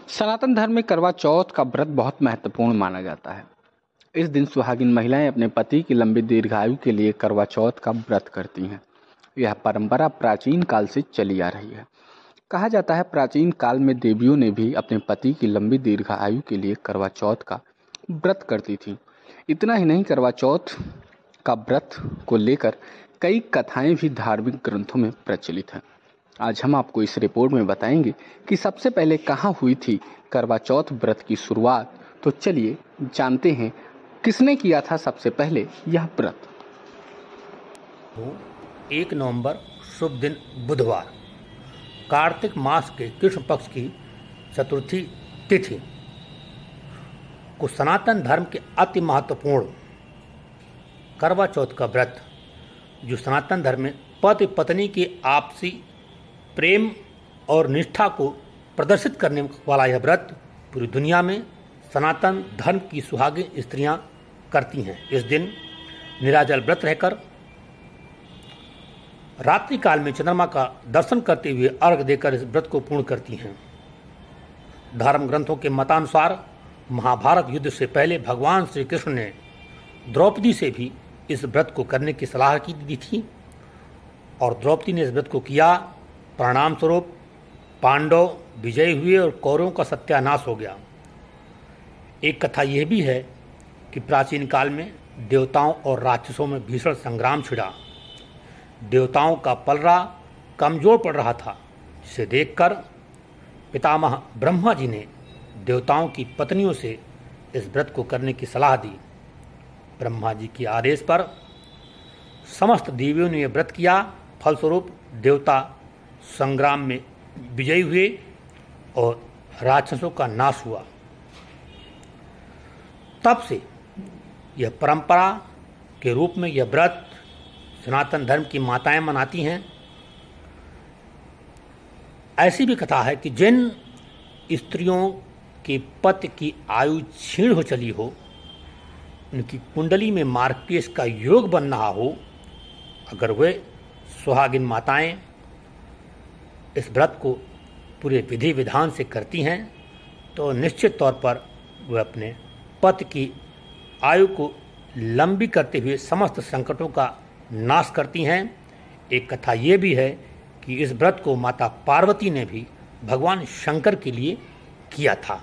सनातन धर्म में करवा चौथ का व्रत बहुत महत्वपूर्ण माना जाता है। इस दिन सुहागिन महिलाएं अपने पति की लंबी दीर्घायु के लिए करवा चौथ का व्रत करती हैं। यह परंपरा प्राचीन काल से चली आ रही है। कहा जाता है प्राचीन काल में देवियों ने भी अपने पति की लंबी दीर्घायु के लिए करवा चौथ का व्रत करती थीं। इतना ही नहीं, करवा चौथ का व्रत को लेकर कई कथाएं भी धार्मिक ग्रंथों में प्रचलित हैं। आज हम आपको इस रिपोर्ट में बताएंगे कि सबसे पहले कहाँ हुई थी करवा चौथ व्रत की शुरुआत। तो चलिए जानते हैं किसने किया था सबसे पहले यह व्रत। 1 नवंबर शुभ दिन बुधवार, कार्तिक मास के कृष्ण पक्ष की चतुर्थी तिथि को सनातन धर्म के अति महत्वपूर्ण करवा चौथ का व्रत, जो सनातन धर्म में पति पत्नी की आपसी प्रेम और निष्ठा को प्रदर्शित करने वाला यह व्रत पूरी दुनिया में सनातन धर्म की सुहागिन स्त्रियां करती हैं। इस दिन निराजल व्रत रहकर रात्रि काल में चंद्रमा का दर्शन करते हुए अर्घ देकर इस व्रत को पूर्ण करती हैं। धर्म ग्रंथों के मतानुसार महाभारत युद्ध से पहले भगवान श्री कृष्ण ने द्रौपदी से भी इस व्रत को करने की सलाह की दी थी और द्रौपदी ने इस व्रत को किया। परिणाम स्वरूप पांडव विजयी हुए और कौरवों का सत्यानाश हो गया। एक कथा यह भी है कि प्राचीन काल में देवताओं और राक्षसों में भीषण संग्राम छिड़ा। देवताओं का पलड़ा कमजोर पड़ रहा था, जिसे देखकर पितामह ब्रह्मा जी ने देवताओं की पत्नियों से इस व्रत को करने की सलाह दी। ब्रह्मा जी के आदेश पर समस्त देवियों ने यह व्रत किया। फलस्वरूप देवता संग्राम में विजयी हुए और राक्षसों का नाश हुआ। तब से यह परंपरा के रूप में यह व्रत सनातन धर्म की माताएं मनाती हैं। ऐसी भी कथा है कि जिन स्त्रियों के पति की आयु क्षीण हो चली हो, उनकी कुंडली में मार्गक्लेश का योग बन रहा हो, अगर वे सुहागिन माताएं इस व्रत को पूरे विधि विधान से करती हैं तो निश्चित तौर पर वे अपने पति की आयु को लंबी करते हुए समस्त संकटों का नाश करती हैं। एक कथा ये भी है कि इस व्रत को माता पार्वती ने भी भगवान शंकर के लिए किया था।